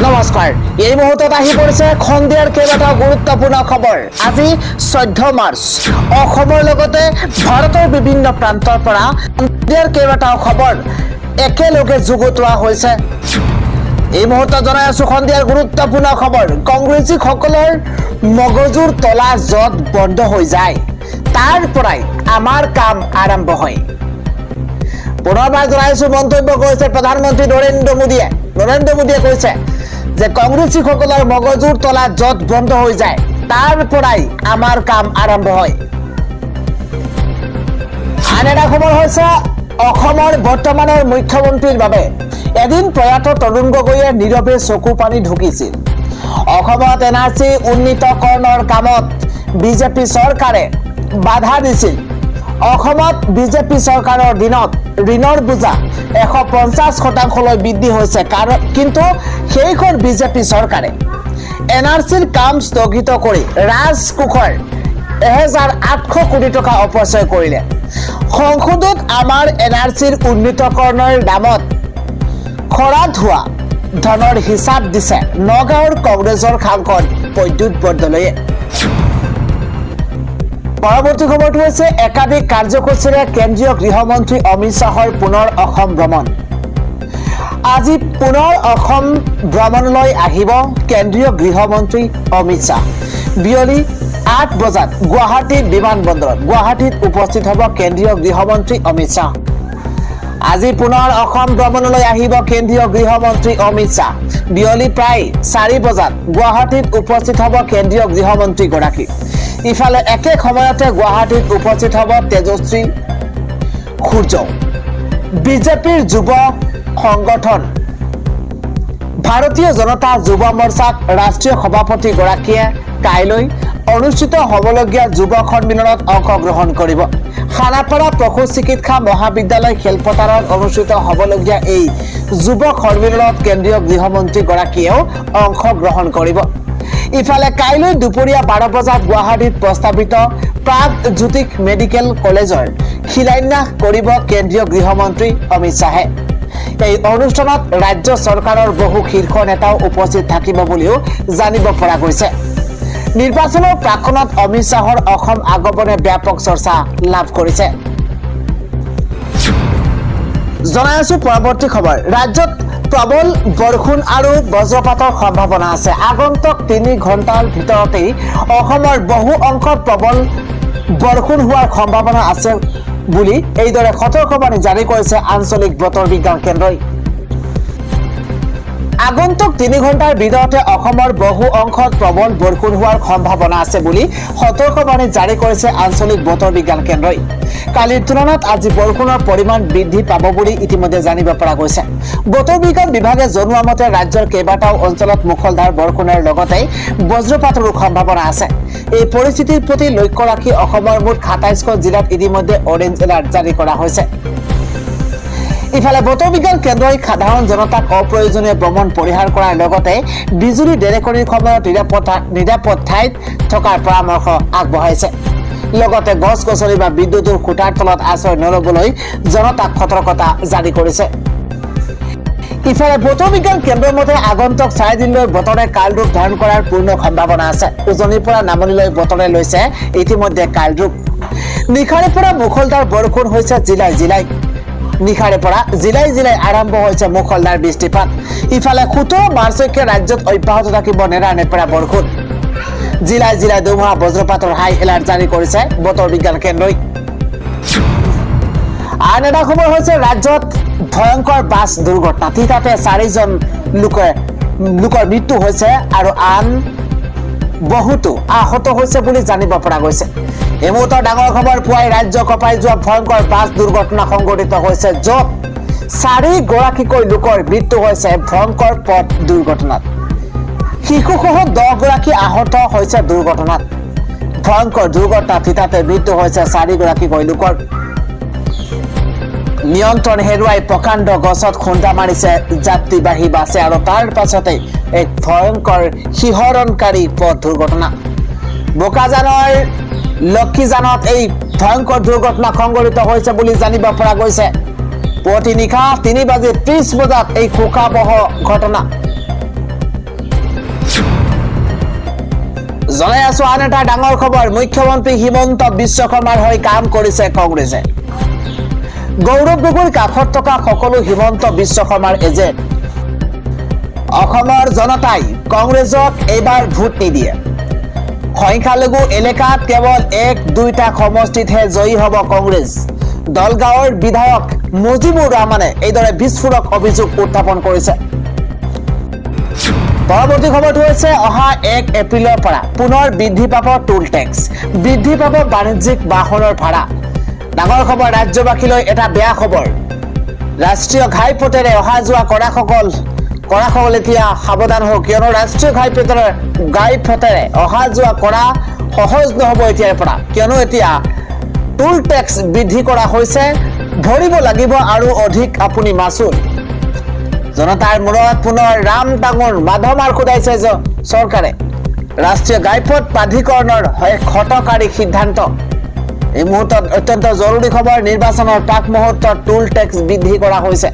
নমস্কাৰ এই মুহূৰ্তত আহি পৰিছে খন্দিয়াৰ কেইবাটাও গুৰুত্বপূৰ্ণ খবৰ আজি 14 মাৰ্চ অসমৰ লগতে ভাৰতৰ বিভিন্ন প্ৰান্তৰ পৰা খন্দিয়াৰ কেইবাটাও খবৰ একেলগে যুগুতোৱা হৈছে এই মুহূৰ্তত জনাই আছো খন্দিয়াৰ গুৰুত্বপূৰ্ণ খবৰ কংগ্ৰেছীসকলৰ মগজুৰ তলা যত বন্ধ হৈ যায় তাৰ পৰাই আমাৰ কাম আৰম্ভ হয় পুনৰবাৰ জনাইছো মন্তব্য কৰিছে প্ৰধানমন্ত্ৰী নৰেন্দ্ৰ মোদীয়ে কৈছে যে কংগ্ৰেছীসকলৰ মগজুৰ তলা যত বন্ধ হৈ যায় তাৰ পৰাই আমাৰ কাম আৰম্ভ হয় আন এটা খবৰ হৈছে অসমৰ বৰ্তমানৰ মুখ্যমন্ত্ৰীৰ বাবে এদিন প্ৰয়াত তৰুণ গগৈয়ে নীৰৱে চকু পানী ঢুকিছিল অসমত এনআৰচি উন্নীতকৰণৰ কামত বিজেপি চৰকাৰে বাধা দিছিল অসমত বিজেপি চৰকাৰৰ দিনত ঋণৰ বোজা 150% বৃদ্ধি হৈছে কিন্তু সেইখন বিজেপি চৰকাৰে এনআৰচিৰ কাম স্থগিত কৰি ৰাজকোষৰ 1800 কোটি টকা অপচয় কৰিলে সংসদত আমাৰ এনআৰচিৰ উন্নীতকৰণৰ নামত খৰাত হোৱা ধনৰ হিচাপ দিছে নগাঁৱৰ কংগ্ৰেছৰ সাংসদ প্ৰদ্যুৎ বৰদলৈয়ে পৰৱৰ্তী খবৰটো হৈছে একাধিক কাৰ্যসূচীৰে কেন্দ্ৰীয় গৃহমন্ত্ৰী অমিত শ্বাহৰ পুনৰ অসম ভ্ৰমণ আজি পুনৰ অসম ভ্ৰমণলৈ আহিব কেন্দ্ৰীয় গৃহমন্ত্ৰী অমিত শ্বাহ বিয়লি 8 বজাত গুৱাহাটী বিমানবন্দৰত গুৱাহাটীত উপস্থিত হ'ব কেন্দ্ৰীয় গৃহমন্ত্ৰী অমিত শ্বাহ আজি পুনৰ অসম ভ্ৰমণলৈ আহিব কেন্দ্ৰীয় গৃহমন্ত্ৰী অমিত শ্বাহ বিয়লি প্ৰায় 4 বজাত গুৱাহাটীত উপস্থিত হ'ব কেন্দ্ৰীয় গৃহমন্ত্ৰী গৰাকী ইফালে একে সময়তে গুৱাহাটীত উপস্থিত হ'ব তেজস্বী সূৰ্য বিজেপিৰ যুৱ সংগঠন ভাৰতীয় জনতা যুৱ মৰ্চাৰ ৰাষ্ট্ৰীয় সভাপতি গৰাকীয়ে কাইলৈ অনুষ্ঠিত হ'বলগীয়া যুৱ সন্মিলনত অংশগ্ৰহণ কৰিব খানাপাৰা পশু চিকিৎসা মহাবিদ্যালয় খেলপথাৰত অনুষ্ঠিত হ'বলগীয়া এই যুৱ সন্মিলনত কেন্দ্ৰীয় গৃহমন্ত্ৰী গৰাকীয়েও অংশগ্ৰহণ কৰিব ইফালে কাইলৈ দুপৰীয়া 12 বজাত গুৱাহাটীত প্ৰস্তাৱিত প্ৰাগজ্যোতিষ মেডিকেল কলেজৰ শিলান্যাস কৰিব কেন্দ্ৰীয় গৃহমন্ত্ৰী অমিত শ্বাহে এই অনুষ্ঠানত ৰাজ্য চৰকাৰৰ বহু শীৰ্ষ নেতাও উপস্থিত থাকিব বুলিও জানিব পৰা গৈছে নিৰ্বাচনৰ প্ৰাকখনত অমিত শ্বাহৰ অসম আগমনে ব্যাপক চৰ্চা লাভ কৰিছে জনাই আছো পৰৱৰ্তী খবৰ ৰাজ্যত প্ৰবল বৰষুণ আৰু বজ্ৰপাতৰ সম্ভাৱনা আছে আগন্তুক 3 ঘণ্টাৰ ভিতৰতেই অসমৰ বহু অংশত প্ৰবল বৰষুণ হোৱাৰ সম্ভাৱনা আছে বুলি এইদৰে সতৰ্কবাণী জাৰি কৰিছে আঞ্চলিক বতৰ বিজ্ঞান কেন্দ্ৰই আগন্তুক 3 ঘণ্টাৰ ভিতৰতে অসমৰ বহু অংশত প্ৰবল বৰষুণ হোৱাৰ সম্ভাৱনা আছে বুলি সতৰ্কবাণী জাৰি কৰিছে আঞ্চলিক বতৰ বিজ্ঞান কেন্দ্ৰই কালিৰ তুলনাত আজি বৰষুণৰ পৰিমাণ বৃদ্ধি পাব বুলি ইতিমধ্যে জানিব পৰা গৈছে বতৰ বিজ্ঞান বিভাগে জনোৱা মতে ৰাজ্যৰ কেইবাটাও অঞ্চলত মুখলধাৰ বৰষুণৰ লগতে বজ্ৰপাতৰো সম্ভাৱনা আছে এই পৰিস্থিতিৰ প্ৰতি লক্ষ্য ৰাখি অসমৰ মুঠ 27খন জিলাত ইতিমধ্যে অৰেঞ্জ এলাৰ্ট জাৰি কৰা হৈছে ইফালে বতৰ বিজ্ঞান কেন্দ্ৰই সাধাৰণ জনতাক অপ্ৰয়োজনীয় ভ্ৰমণ পৰিহাৰ কৰাৰ লগতে বিজুলী ঢেৰেকনিৰ সময়ত নিৰাপদ ঠাইত থকাৰ পৰামৰ্শ আগবঢ়াইছে লগতে গছ-গছনি বা বিদ্যুতৰ খুঁটাৰ তলত আশ্ৰয় নলবলৈ জনতাক সতৰ্কতা জাৰি কৰিছে ইফালে বতৰ বিজ্ঞান কেন্দ্ৰৰ মতে আগন্তুক 4 দিনলৈ বতৰে কাল ৰূপ ধাৰণ কৰাৰ পূৰ্ণ সম্ভাৱনা আছে উজনিৰ পৰা নামনিলৈ বতৰে লৈছে ইতিমধ্যে কাল ৰূপ নিশাৰে পৰা মুখলধাৰ বৰষুণ হৈছে জিলাই নিশাৰে পৰা জিলাই আৰম্ভ হৈছে মুখলধাৰ বৃষ্টিপাত ইফালে 17 মাৰ্চলৈকে ৰাজ্যত অব্যাহত থাকিব নেৰানেপেৰা বৰষুণ জিলাই ধুমুহা বজ্ৰপাতৰ হাই এলাৰ্ট জাৰি কৰিছে বতৰ বিজ্ঞান কেন্দ্ৰই আন এটা খবৰ হৈছে ৰাজ্যত ভয়ংকৰ বাছ দুৰ্ঘটনা তাতে 4 জন লোকৰ মৃত্যু হৈছে আৰু আন বহুতো আহত হৈছে বুলি জানিব পৰা গৈছে এই মুহূৰ্তৰ ডাঙৰ খবৰ পুৱাই ৰাজ্য কঁপাই যোৱা ভয়ংকৰ বাছ দুৰ্ঘটনা সংঘটিত হৈছে য'ত 4 গৰাকীকৈ লোকৰ মৃত্যু হৈছে ভয়ংকৰ পথ দুৰ্ঘটনাত শিশুসহ 10 গৰাকী আহত হৈছে দুৰ্ঘটনাত ভয়ংকৰ দুৰ্ঘটনা তাতে মৃত্যু হৈছে 4 গৰাকীকৈ লোকৰ নিয়ন্ত্ৰণ হেৰুৱাই প্ৰকাণ্ড গছত খুন্দা মাৰিছে যাত্ৰীবাহী বাছে আৰু তাৰ পাছতে এক ভয়ংকৰ শিহৰণকাৰী পথ দুৰ্ঘটনা বোকাজানৰ লক্ষীজানত এই ভয়ংকৰ দুৰ্ঘটনা সংঘটিত হৈছে বুলি জানিব পৰা গৈছে পুৱতি নিশা 3:30 বজাত এই শোকাবহ ঘটনা জনাই আছো আন এটা ডাঙৰ খবৰ মুখ্যমন্ত্ৰী হিমন্ত বিশ্ব শৰ্মাৰ হৈ কাম কৰিছে কংগ্ৰেছে গৌৰৱ গগৈৰ কাষত থকা সকলো হিমন্ত বিশ্ব শৰ্মাৰ এজেণ্ট অসমৰ জনতাই কংগ্ৰেছক এইবাৰ ভোট নিদিয়ে সংখ্যালঘু এলেকাত কেৱল 1-2টা সমষ্টিতহে জয়ী হ'ব কংগ্ৰেছ দলগাঁৱৰ বিধায়ক মুজিবুৰ ৰহমানে এইদৰে বিস্ফোৰক অভিযোগ উত্থাপন কৰিছে পৰৱৰ্তী খবৰটো হৈছে অহা 1 এপ্ৰিলৰ পৰা পুনৰ বৃদ্ধি পাব টোল টেক্স বৃদ্ধি পাব বাণিজ্যিক বাহনৰ ভাড়া ডাঙৰ খবৰ ৰাজ্যবাসীলৈ এটা বেয়া খবৰ ৰাষ্ট্ৰীয় ঘাইপথেৰে অহা যোৱা কৰাসকল এতিয়া সাৱধান হওক কিয়নো ৰাষ্ট্ৰীয় ঘাইপথেৰে অহা যোৱা কৰা সহজ নহ'ব এতিয়াৰ পৰা কিয়নো এতিয়া টোল টেক্স বৃদ্ধি কৰা হৈছে ভৰিব লাগিব আৰু অধিক আপুনি মাচুল জনতাৰ মূৰত পুনৰ ৰাম টাঙোন মাধমাৰ খুদাইছে চৰকাৰে ৰাষ্ট্ৰীয় ঘাইপথ প্ৰাধিকৰণৰ হঠকাৰী সিদ্ধান্ত এই মুহূৰ্তত অত্যন্ত জৰুৰী খবৰ নিৰ্বাচনৰ প্ৰাক মুহূৰ্তত টোল টেক্স বৃদ্ধি কৰা হৈছে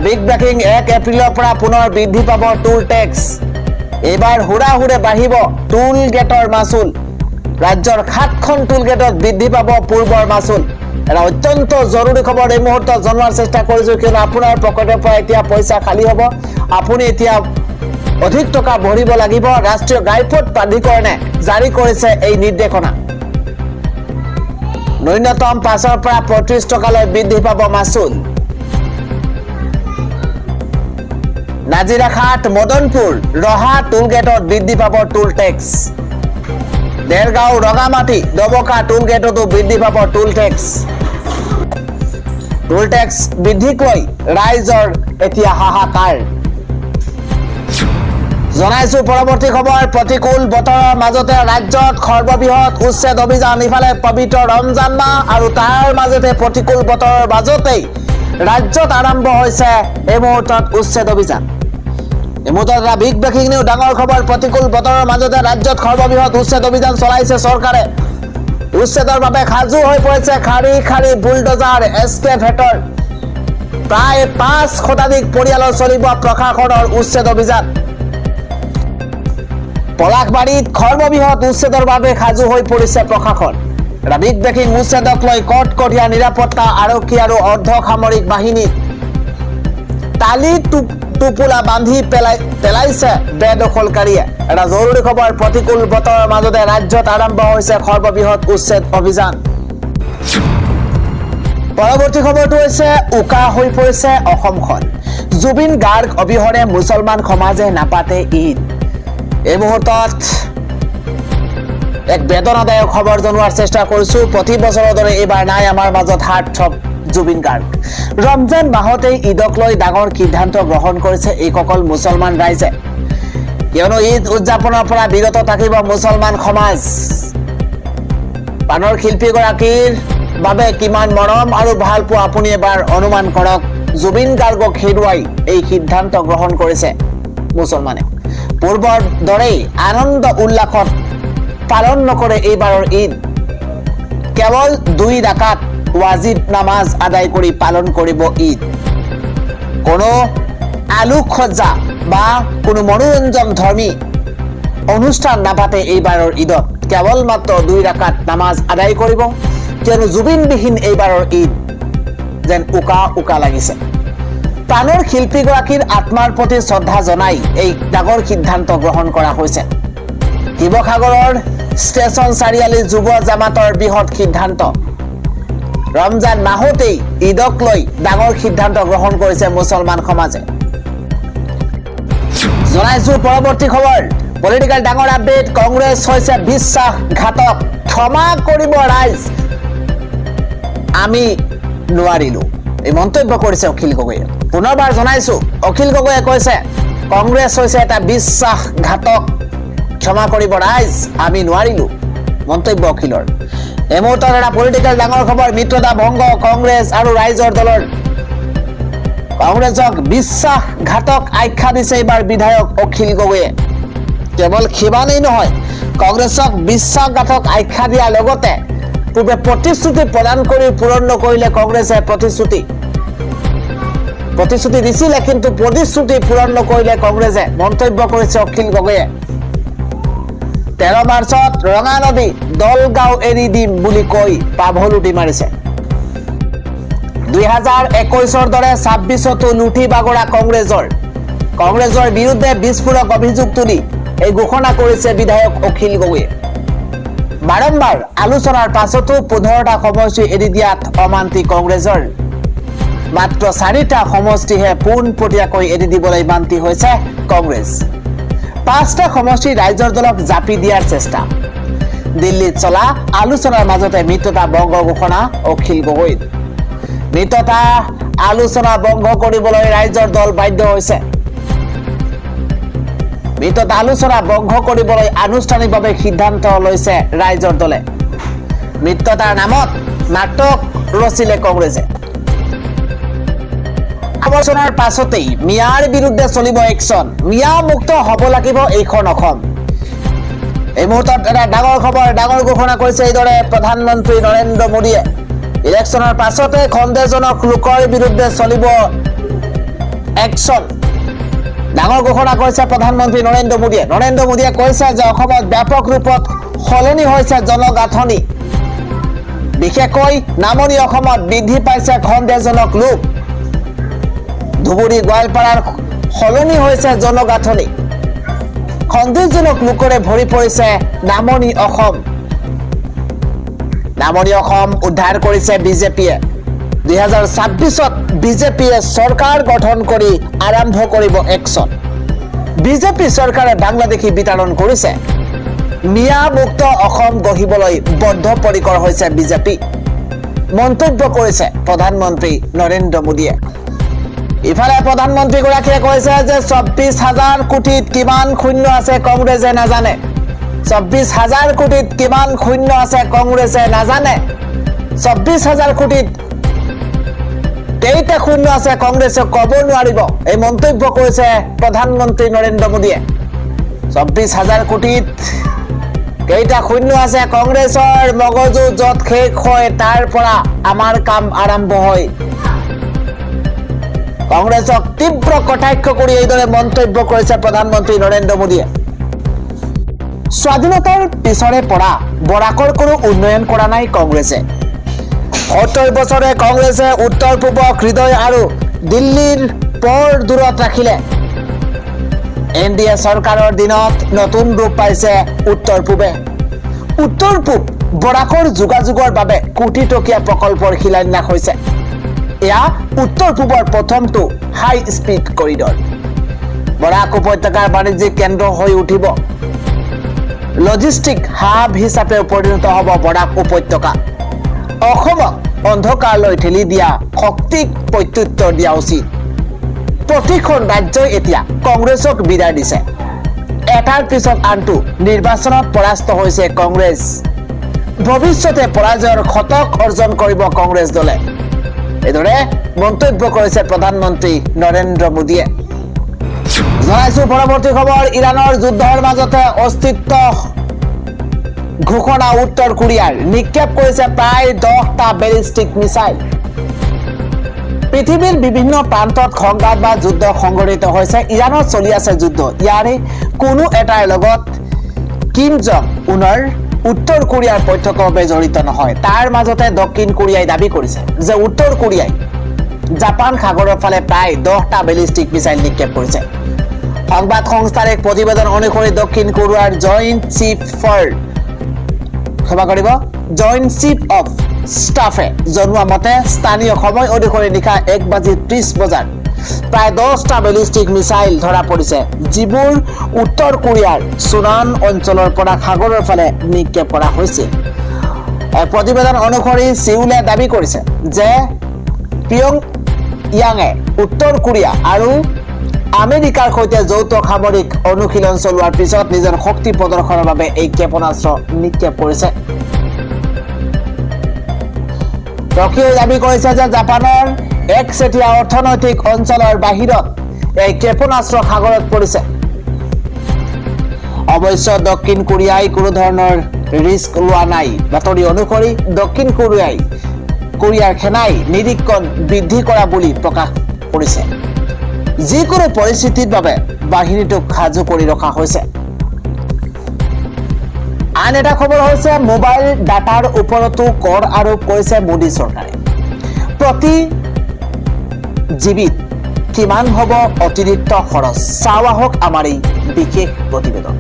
বিগ ব্ৰেকিং 1 এপ্ৰিলৰ পৰা পুনৰ বৃদ্ধি পাব টোল টেক্স এইবাৰ হুৰাহুৰে বাঢ়িব টোল গেটৰ মাচুল ৰাজ্যৰ 7খন টোল গেটত বৃদ্ধি পাব পূৰ্বৰ মাচুল এটা অত্যন্ত জৰুৰী খবৰ এই মুহূৰ্তত জনোৱাৰ চেষ্টা কৰিছো কিয়নো আপোনাৰ পকেটৰ পৰা এতিয়া পইচা খালী হ'ব আপুনি এতিয়া অধিক টকা ভৰিব লাগিব ৰাষ্ট্ৰীয় ঘাইপথ প্ৰাধিকৰণে জাৰি কৰিছে এই নিৰ্দেশনা ন্যূনতম 5ৰ পৰা 35 টকালৈ বৃদ্ধি পাব মাচুল নাজিৰাঘাট মদনপুৰ ৰহা টোল গেটত বৃদ্ধি পাব টোল টেক্স দেৰগাঁও ৰঙামাটি ডবকা টোল গেটতো বৃদ্ধি পাব টোল টেক্স বৃদ্ধিক লৈ ৰাইজৰ এতিয়া হাহাকাৰ জনাইছো পৰৱৰ্তী খবৰ প্ৰতিকূল বতৰৰ মাজতে ৰাজ্যত সৰ্ববৃহৎ উচ্ছেদ অভিযান ইফালে পবিত্ৰ ৰমজান মাহ আৰু তাৰ মাজতে প্ৰতিকূল বতৰৰ মাজতেই ৰাজ্যত আৰম্ভ হৈছে এই মুহূৰ্তত উচ্ছেদ অভিযান এই মুহূৰ্তত এটা বিগ ব্ৰেকিং নিউজ ডাঙৰ খবৰ প্ৰতিকূল বতৰৰ মাজতে ৰাজ্যত সৰ্ববৃহৎ উচ্ছেদ অভিযান চলাইছে চৰকাৰে উচ্ছেদৰ বাবে সাজু হৈ পৰিছে খাৰী খাৰী বুলডোজাৰ এস্কেভেটৰ প্ৰায় 5 শতাধিক পৰিয়ালৰ চলিব প্ৰশাসনৰ উচ্ছেদ অভিযান পলাশবাৰীত সৰ্ববৃহৎ উচ্ছেদৰ বাবে সাজু হৈ পৰিছে প্ৰশাসন এটা বিগ ব্ৰেকিং উচ্ছেদক লৈ কটকটীয়া নিৰাপত্তা আৰক্ষী আৰু অৰ্ধসামৰিক বাহিনী তালি টোপোলা বান্ধি পেলাইছে বেদখলকাৰীয়ে এটা জৰুৰী খবৰ প্ৰতিকূল বতৰৰ মাজতে ৰাজ্যত আৰম্ভ হৈছে সৰ্ববৃহৎ উচ্ছেদ অভিযান পৰৱৰ্তী খবৰটো হৈছে উকা হৈ পৰিছে অসমখন জুবিন গাৰ্গ অবিহনে মুছলমান সমাজে নাপাতে ঈদ এই মুহূৰ্তত এক বেদনাদায়ক খবৰ জনোৱাৰ চেষ্টা কৰিছো প্ৰতি বছৰৰ দৰে এইবাৰ নাই আমাৰ মাজত হাৰ্ট থ্ৰব জুবিন গাৰ্গ ৰমজান মাহতেই ঈদক লৈ ডাঙৰ সিদ্ধান্ত গ্ৰহণ কৰিছে এইসকল মুছলমান ৰাইজে কিয়নো ঈদ উদযাপনৰ পৰা বিৰত থাকিব মুছলমান সমাজ পানৰ শিল্পীগৰাকীৰ বাবে কিমান মৰম আৰু ভাল পোৱা আপুনি এবাৰ অনুমান কৰক জুবিন গাৰ্গক হেৰুৱাই এই সিদ্ধান্ত গ্ৰহণ কৰিছে মুছলমানে পূৰ্বৰ দৰেই আনন্দ উল্লাসত পালন নকৰে এইবাৰৰ ঈদ কেৱল 2 ৰাকাত ৱাজিব নামাজ আদায় কৰি পালন কৰিব ঈদ কোনো আলোকসজ্জা বা কোনো মনোৰঞ্জন ধৰ্মী অনুষ্ঠান নাপাতে এইবাৰৰ ঈদত কেৱল মাত্ৰ 2 ৰাকাত নামাজ আদায় কৰিব কিয়নো জুবিনবিহীন এইবাৰৰ ঈদ যেন উকা লাগিছে প্ৰাণৰ শিল্পীগৰাকীৰ আত্মাৰ প্ৰতি শ্ৰদ্ধা জনাই এই ডাঙৰ সিদ্ধান্ত গ্ৰহণ কৰা হৈছে শিৱসাগৰৰ ষ্টেচন চাৰিআলি যুৱ জামাতৰ বৃহৎ সিদ্ধান্ত ৰমজান মাহতেই ঈদক লৈ ডাঙৰ সিদ্ধান্ত গ্ৰহণ কৰিছে মুছলমান সমাজে জনাইছো পৰৱৰ্তী খবৰ পলিটিকেল ডাঙৰ আপডেট কংগ্ৰেছ হৈছে বিশ্বাসঘাতক ক্ষমা কৰিব ৰাইজ আমি নোৱাৰিলো এই মন্তব্য কৰিছে অখিল গগৈয়ে পুনৰবাৰ জনাইছো অখিল গগৈয়ে কৈছে কংগ্ৰেছ হৈছে এটা বিশ্বাসঘাতক ক্ষমা কৰিব ৰাইজ আমি নোৱাৰিলো মন্তব্য অখিলৰ এই মুহূৰ্তত এটা পলিটিকেল ডাঙৰ খবৰ মিত্ৰতা ভংগ কংগ্ৰেছ আৰু ৰাইজৰ দলৰ কংগ্ৰেছক বিশ্বাসঘাতক আখ্যা দিছে এইবাৰ বিধায়ক অখিল গগৈয়ে কেৱল সিমানেই নহয় কংগ্ৰেছক বিশ্বাসঘাতক আখ্যা দিয়াৰ লগতে পূৰ্বে প্ৰতিশ্ৰুতি প্ৰদান কৰি পূৰণ নকৰিলে কংগ্ৰেছে প্ৰতিশ্ৰুতি দিছিলে কিন্তু প্ৰতিশ্ৰুতি পূৰণ নকৰিলে কংগ্ৰেছে মন্তব্য কৰিছে অখিল গগৈয়ে 13 মাৰ্চত ৰঙা নদী দলগাঁও এৰি দিম বুলি কৈ পাভলুটি মাৰিছে 2021ৰ দৰে 26তো লুটি বাগৰা কংগ্ৰেছৰ বিৰুদ্ধে বিস্ফোৰক অভিযোগ তুলি এই ঘোষণা কৰিছে বিধায়ক অখিল গগৈয়ে বাৰম্বাৰ আলোচনাৰ পাছতো 15টা সমষ্টি এৰি দিয়াত অমান্তি কংগ্ৰেছৰ মাত্ৰ 4টা সমষ্টিহে পোনপটীয়াকৈ এৰি দিবলৈ মান্তি হৈছে কংগ্ৰেছ 5টা সমষ্টি ৰাইজৰ দলক জাপি দিয়াৰ চেষ্টা দিল্লীত চলা আলোচনাৰ মাজতে মিত্ৰতা ভংগ ঘোষণা অখিল গগৈৰ মিত্ৰতা আলোচনা ভংগ কৰিবলৈ ৰাইজৰ দল বাধ্য হৈছে মিত্ৰতা আলোচনা ভংগ কৰিবলৈ আনুষ্ঠানিকভাৱে সিদ্ধান্ত লৈছে ৰাইজৰ দলে মিত্ৰতাৰ নামত নাটক ৰচিলে কংগ্ৰেছে আলোচনাৰ পাছতেই মিয়াৰ বিৰুদ্ধে চলিব একশন মিয়া মুক্ত হ'ব লাগিব এইখন অসম এই মুহূৰ্তত এটা ডাঙৰ ঘোষণা কৰিছে এইদৰে প্ৰধানমন্ত্ৰী নৰেন্দ্ৰ মোদীয়ে ইলেকশ্যনৰ পাছতে সন্দেহজনক লোকৰ বিৰুদ্ধে চলিব একশন ডাঙৰ ঘোষণা কৰিছে প্ৰধানমন্ত্ৰী নৰেন্দ্ৰ মোদীয়ে কৈছে যে অসমত ব্যাপক ৰূপত সলনি হৈছে জনগাঁথনি বিশেষকৈ নামনি অসমত বৃদ্ধি পাইছে সন্দেহজনক লোক ধুবুৰী গোৱালপাৰাৰ সলনি হৈছে জনগাঁথনি সন্দেহজনক লোকৰে ভৰি পৰিছে নামনি অসম উদ্ধাৰ কৰিছে বিজেপিয়ে 2026ত বিজেপিয়ে চৰকাৰ গঠন কৰি আৰম্ভ কৰিব একশন বিজেপি চৰকাৰে বাংলাদেশী বিতৰণ কৰিছে মিয়া মুক্ত অসম গঢ়িবলৈ বদ্ধপৰিকৰ হৈছে বিজেপি মন্তব্য কৰিছে প্ৰধানমন্ত্ৰী নৰেন্দ্ৰ মোদীয়ে ইফালে প্ৰধানমন্ত্ৰীগৰাকীয়ে কৈছে যে 24,000 কোটিত কিমান শূন্য আছে কংগ্ৰেছে নাজানে 24,000 কোটিত কিমান শূন্য আছে কংগ্ৰেছে নাজানে 24,000 কোটিত কেইটা শূন্য আছে কংগ্ৰেছে ক'ব নোৱাৰিব এই মন্তব্য কৰিছে প্ৰধানমন্ত্ৰী নৰেন্দ্ৰ মোদীয়ে 24,000 কোটিত কেইটা শূন্য আছে কংগ্ৰেছৰ মগজু য'ত শেষ হয় তাৰ পৰা আমাৰ কাম আৰম্ভ হয় কংগ্ৰেছক তীব্ৰ কটাক্ষ কৰি এইদৰে মন্তব্য কৰিছে প্ৰধানমন্ত্ৰী নৰেন্দ্ৰ মোদীয়ে স্বাধীনতাৰ পিছৰে পৰা বৰাকৰ কোনো উন্নয়ন কৰা নাই কংগ্ৰেছে 70 বছৰে কংগ্ৰেছে উত্তৰ পূবক হৃদয় আৰু দিল্লীৰ পৰ দূৰত ৰাখিলে এনডিএ চৰকাৰৰ দিনত নতুন ৰূপ পাইছে উত্তৰ পূব বৰাকৰ যোগাযোগৰ বাবে কোটি টকীয়া প্ৰকল্পৰ শিলান্যাস হৈছে এয়া উত্তৰ পূবৰ প্ৰথমটো হাই স্পীড কৰিডৰ বৰাক উপত্যকাৰ বাণিজ্যিক কেন্দ্ৰ হৈ উঠিব লজিষ্টিক হাব হিচাপে পৰিণত হ'ব বৰাক উপত্যকা অসমক অন্ধকাৰলৈ ঠেলি দিয়া শক্তিক প্ৰত্যুত্তৰ দিয়া উচিত প্ৰতিখন ৰাজ্যই এতিয়া কংগ্ৰেছক বিদায় দিছে এটাৰ পিছত আনটো নিৰ্বাচনত পৰাস্ত হৈছে কংগ্ৰেছ ভৱিষ্যতে পৰাজয়ৰ শতক অৰ্জন কৰিব কংগ্ৰেছ দলে এইদৰে মন্তব্য কৰিছে প্ৰধানমন্ত্ৰী নৰেন্দ্ৰ মোদীয়ে জনাইছো পৰৱৰ্তী খবৰ ইৰানৰ যুদ্ধৰ মাজতে অস্তিত্ব ঘোষণা উত্তৰ কোৰিয়াৰ নিক্ষেপ কৰিছে প্ৰায় 10টা বেলিষ্টিক মিসাইল পৃথিৱীৰ বিভিন্ন প্ৰান্তত সংঘাত বা যুদ্ধ সংঘটিত হৈছে ইৰানত চলি আছে যুদ্ধ ইয়াৰে কোনো এটাৰ লগত কিম জং উনৰ উত্তৰ কোৰিয়াৰ পক্ষভাৱে জড়িত নহয় তাৰ মাজতে দক্ষিণ কোৰিয়াই দাবী কৰিছে যে উত্তৰ কোৰিয়াই জাপান সাগৰৰ ফালে প্ৰায় 10টা বেলিষ্টিক মিসাইল নিক্ষেপ কৰিছে সংবাদ সংস্থাৰ এক প্ৰতিবেদন অনুসৰি দক্ষিণ কোৰিয়াৰ জইণ্ট চিফ অফ ষ্টাফে জনোৱা মতে স্থানীয় সময় অনুসৰি নিশা 1:30 বজাত প্ৰায় 10টা বেলিষ্টিক মিসাইল ধৰা পৰিছে যিবোৰ উত্তৰ কোৰিয়াৰ সুনান অঞ্চলৰ পৰা সাগৰৰ ফালে নিক্ষেপ কৰা হৈছে প্ৰতিবেদন অনুসৰি সিউলে দাবী কৰিছে যে পিয়ংয়াঙে উত্তৰ কোৰিয়া আৰু আমেৰিকাৰ সৈতে যৌথ সামৰিক অনুশীলন চলোৱাৰ পিছত নিজৰ শক্তি প্ৰদৰ্শনৰ বাবে এই ক্ষেপণাস্ত্ৰ নিক্ষেপ কৰিছে টকিঅ'ই দাবী কৰিছে যে জাপানৰ একচেটিয়া অৰ্থনৈতিক অঞ্চলৰ বাহিৰত এই ক্ষেপণাস্ত্ৰ সাগৰত পৰিছে অৱশ্যে দক্ষিণ কোৰিয়াই কোনো ধৰণৰ ৰিস্ক লোৱা নাই বাতৰি অনুসৰি দক্ষিণ কোৰিয়াৰ সেনাই নিৰীক্ষণ বৃদ্ধি কৰা বুলি প্ৰকাশ কৰিছে যিকোনো পৰিস্থিতিৰ বাবে বাহিনীটোক সাজু কৰি ৰখা হৈছে আন এটা খবৰ হৈছে মোবাইল ডাটাৰ ওপৰতো কৰ আৰোপ কৰিছে মোদী চৰকাৰে। প্ৰতি জিবিত কিমান হ'ব অতিৰিক্ত খৰচ, চাওঁ আহক আমাৰ এই বিশেষ প্ৰতিবেদন।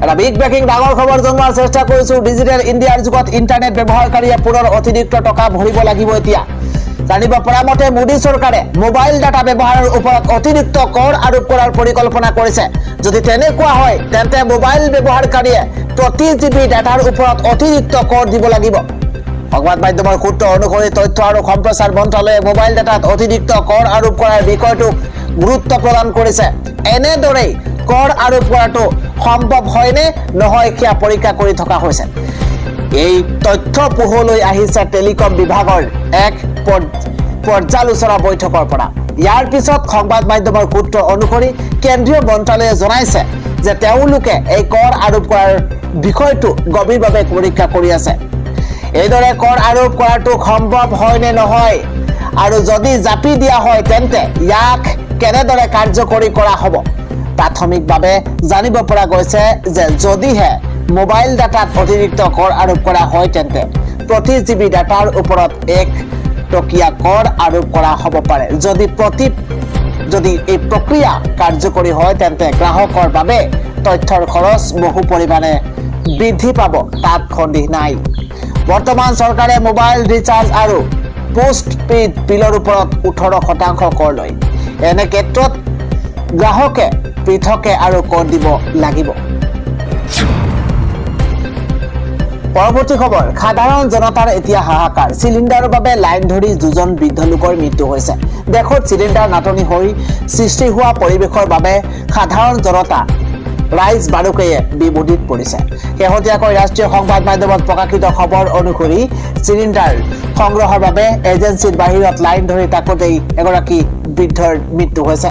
এটা বিগ ব্ৰেকিং ডাঙৰ খবৰ জনোৱাৰ চেষ্টা কৰিছো। ডিজিটেল ইণ্ডিয়াৰ যুগত ইণ্টাৰনেট ব্যৱহাৰকাৰীয়ে পুনৰ অতিৰিক্ত টকা ভৰিব লাগিব। এতিয়া জানিব পৰা মতে মোদী চৰকাৰে মোবাইল ডাটা ব্যৱহাৰৰ ওপৰত অতিৰিক্ত কৰ আৰোপ কৰাৰ পৰিকল্পনা কৰিছে। যদি তেনেকুৱা হয় তেন্তে মোবাইল ব্যৱহাৰকাৰীয়ে প্ৰতি জিবি ডাটাৰ ওপৰত অতিৰিক্ত কৰ দিব লাগিব। সংবাদ মাধ্যমৰ সূত্ৰ অনুসৰি তথ্য আৰু সম্প্ৰচাৰ মন্ত্ৰালয়ে মোবাইল ডাটাত অতিৰিক্ত কৰ আৰোপ কৰাৰ বিষয়টোক গুৰুত্ব প্ৰদান কৰিছে। এনেদৰেই কৰ আৰোপ কৰাটো সম্ভৱ হয়নে নহয় সেয়া পৰীক্ষা কৰি থকা হৈছে। এই তথ্য পোহৰলৈ আহিছে টেলিকম বিভাগৰ এক পৰ্যালোচনা বৈঠকৰ পৰা। ইয়াৰ পিছত সংবাদ মাধ্যমৰ সূত্ৰ অনুসৰি কেন্দ্ৰীয় মন্ত্ৰালয়ে জনাইছে যে তেওঁলোকে এই কৰ আৰোপ কৰাৰ বিষয়টো গভীৰভাৱে পৰীক্ষা কৰি আছে। এইদৰে কৰ আৰোপ কৰাটো সম্ভৱ হয় নে নহয় আৰু যদি জাপি দিয়া হয় তেন্তে ইয়াক কেনেদৰে কাৰ্যকৰী কৰা হ'ব। প্ৰাথমিকভাৱে জানিব পৰা গৈছে যে যদিহে মোবাইল ডাটাত অতিৰিক্ত কৰ আৰোপ কৰা হয় তেন্তে প্ৰতি জিবি ডাটাৰ ওপৰত 1 টকীয়া কৰ আৰোপ কৰা হ'ব পাৰে। যদি এই প্ৰক্ৰিয়া কাৰ্যকৰী হয় তেন্তে গ্ৰাহকৰ বাবে তথ্যৰ খৰচ বহু পৰিমাণে বৃদ্ধি পাব, তাত সন্দেহ নাই। বৰ্তমান চৰকাৰে মোবাইল ৰিচাৰ্জ আৰু পোষ্ট পেইড বিলৰ ওপৰত 18% কৰ লয়। এনে ক্ষেত্ৰত গ্ৰাহকে পৃথকে আৰু কৰ দিব লাগিব। পৰৱৰ্তী খবৰ, সাধাৰণ জনতাৰ এতিয়া হাহাকাৰ। চিলিণ্ডাৰৰ বাবে লাইন ধৰি দুজন বৃদ্ধ লোকৰ মৃত্যু হৈছে। দেশত চিলিণ্ডাৰ নাটনি হৈ সৃষ্টি হোৱা পৰিৱেশৰ বাবে সাধাৰণ জনতা ৰাইজ বাৰুকৈয়ে বিমোদিত পৰিছে। শেহতীয়াকৈ ৰাষ্ট্ৰীয় সংবাদ মাধ্যমত প্ৰকাশিত খবৰ অনুসৰি চিলিণ্ডাৰ সংগ্ৰহৰ বাবে এজেঞ্চিৰ বাহিৰত লাইন ধৰি থাকোঁতেই এগৰাকী বৃদ্ধৰ মৃত্যু হৈছে।